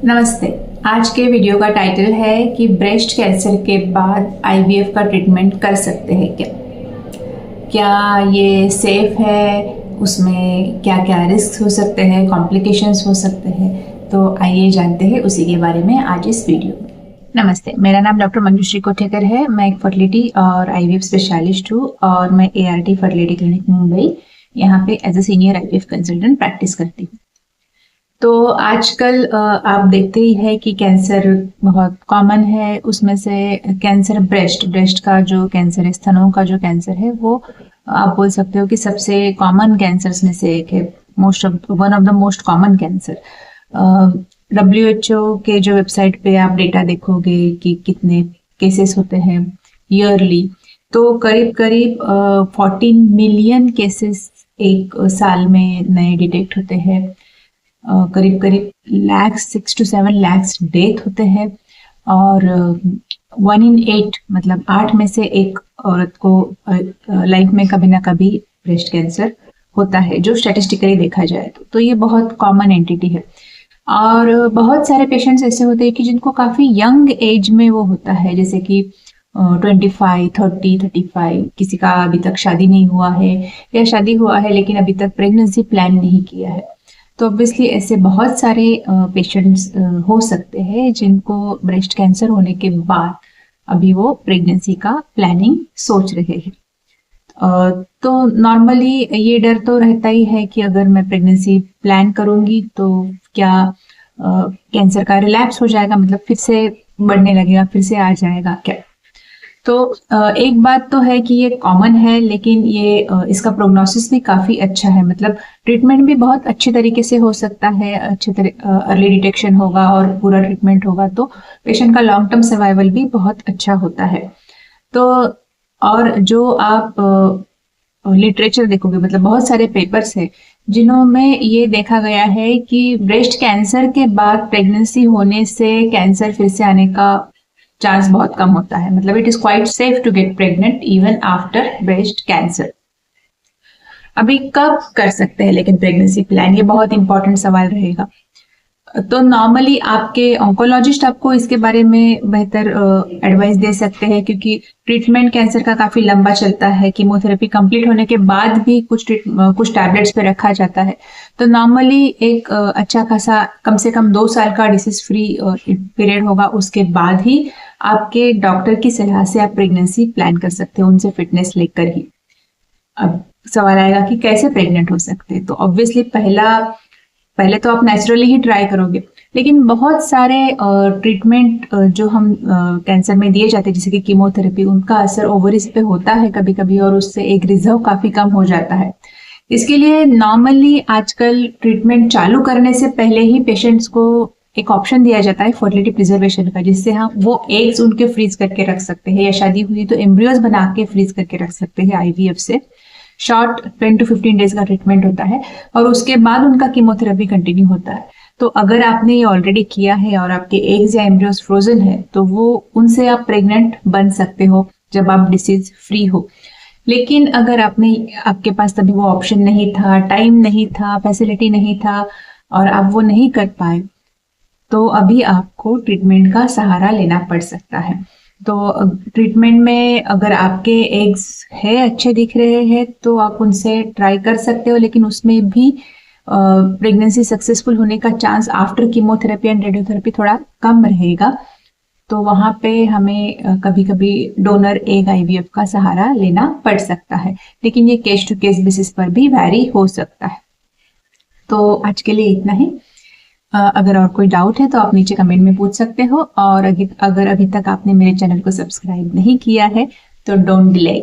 नमस्ते। आज के वीडियो का टाइटल है कि ब्रेस्ट कैंसर के बाद आईवीएफ का ट्रीटमेंट कर सकते हैं क्या ये सेफ है, उसमें क्या क्या रिस्क हो सकते हैं, कॉम्प्लिकेशंस हो सकते हैं। तो आइए जानते हैं उसी के बारे में आज इस वीडियो में। नमस्ते, मेरा नाम डॉक्टर मंजुश्री कोठेकर है। मैं एक फर्टिलिटी और आईवीएफ स्पेशलिस्ट हूँ और मैं ART फर्टिलिटी क्लिनिक मुंबई यहाँ पे as a senior IVF consultant practice करती हूँ। तो आजकल आप देखते ही है कि कैंसर बहुत कॉमन है। उसमें से कैंसर ब्रेस्ट का जो कैंसर है, स्तनों का जो कैंसर है, वो आप बोल सकते हो कि सबसे कॉमन कैंसर्स में से एक है। One of the most common cancer. WHO के जो वेबसाइट पे आप डेटा देखोगे कि कितने केसेस होते हैं ईयरली, तो करीब करीब 14 मिलियन केसेस एक साल में नए डिटेक्ट होते हैं। करीब करीब 6 to 7 लाख डेथ होते हैं और 1 in 8 मतलब 8 में से एक औरत को लाइफ में कभी ना कभी ब्रेस्ट कैंसर होता है, जो स्टैटिस्टिकली देखा जाए तो ये बहुत कॉमन एंटिटी है। और बहुत सारे पेशेंट्स ऐसे होते हैं कि जिनको काफ़ी यंग एज में वो होता है, जैसे कि 25, 30, 35। किसी का अभी तक शादी नहीं हुआ है या शादी हुआ है लेकिन अभी तक प्रेगनेंसी प्लान नहीं किया है। तो ऑब्वियसली ऐसे बहुत सारे पेशेंट्स हो सकते हैं जिनको ब्रेस्ट कैंसर होने के बाद अभी वो प्रेगनेंसी का प्लानिंग सोच रहे हैं। तो नॉर्मली ये डर तो रहता ही है कि अगर मैं प्रेगनेंसी प्लान करूंगी तो क्या कैंसर का रिलैप्स हो जाएगा, मतलब फिर से बढ़ने लगेगा, फिर से आ जाएगा क्या। तो एक बात तो है कि ये कॉमन है, लेकिन ये इसका प्रोग्नोसिस भी काफ़ी अच्छा है। मतलब ट्रीटमेंट भी बहुत अच्छे तरीके से हो सकता है, अच्छे अर्ली डिटेक्शन होगा और पूरा ट्रीटमेंट होगा तो पेशेंट का लॉन्ग टर्म सर्वाइवल भी बहुत अच्छा होता है। तो और जो आप लिटरेचर देखोगे, मतलब बहुत सारे पेपर्स हैं जिन्होंने ये देखा गया है कि ब्रेस्ट कैंसर के बाद प्रेगनेंसी होने से कैंसर फिर से आने का चांस बहुत कम होता है। मतलब it is quite safe to get pregnant even after breast cancer. अभी कब कर सकते हैं लेकिन प्रेगनेंसी प्लान, ये बहुत इंपॉर्टेंट सवाल रहेगा। तो नॉर्मली आपके ऑन्कोलॉजिस्ट आपको इसके बारे में बेहतर एडवाइस दे सकते हैं, क्योंकि ट्रीटमेंट कैंसर का काफी लंबा चलता है। कीमोथेरेपी कंप्लीट होने के बाद भी कुछ टैबलेट्स पे रखा जाता है। तो नॉर्मली एक अच्छा खासा कम से कम 2 साल का डिसीज फ्री पीरियड होगा, उसके बाद ही आपके डॉक्टर की सलाह से आप प्रेगनेंसी प्लान कर सकते हैं, उनसे फिटनेस लेकर ही। अब सवाल आएगा कि कैसे प्रेग्नेंट हो सकते हैं। तो ऑब्वियसली पहले तो आप नेचुरली ही ट्राई करोगे, लेकिन बहुत सारे ट्रीटमेंट जो हम कैंसर में दिए जाते हैं, जैसे कि कीमोथेरेपी, उनका असर ओवरीज पे होता है कभी कभी और उससे एग रिजर्व काफी कम हो जाता है। इसके लिए नॉर्मली आजकल ट्रीटमेंट चालू करने से पहले ही पेशेंट्स को एक ऑप्शन दिया जाता है फर्टिलिटी प्रिजर्वेशन का, जिससे हम वो एग्स उनके फ्रीज करके रख सकते हैं, या शादी हुई तो एम्ब्रियोज बना के फ्रीज करके रख सकते हैं आईवीएफ से। शॉर्ट 10 to 15 डेज का ट्रीटमेंट होता है और उसके बाद उनका कीमोथेरेपी कंटिन्यू होता है। तो अगर आपने ये ऑलरेडी किया है और आपके एग्स या एम्ब्रियोज फ्रोजन है तो वो उनसे आप प्रेग्नेंट बन सकते हो जब आप डिसीज फ्री हो। लेकिन अगर आपके पास तभी वो ऑप्शन नहीं था, टाइम नहीं था, फैसिलिटी नहीं था और आप वो नहीं कर पाए, तो अभी आपको ट्रीटमेंट का सहारा लेना पड़ सकता है। तो ट्रीटमेंट में अगर आपके एग्स है अच्छे दिख रहे हैं तो आप उनसे ट्राई कर सकते हो, लेकिन उसमें भी प्रेगनेंसी सक्सेसफुल होने का chance after chemotherapy and radiotherapy थोड़ा कम रहेगा। तो वहाँ पे हमें कभी कभी डोनर एग आईवीएफ का सहारा लेना पड़ सकता है, लेकिन ये केस टू केस बेसिस पर भी वैरी हो सकता है। तो आज के लिए इतना ही। अगर और कोई डाउट है तो आप नीचे कमेंट में पूछ सकते हो, और अगर अभी तक आपने मेरे चैनल को सब्सक्राइब नहीं किया है तो डोंट डिले।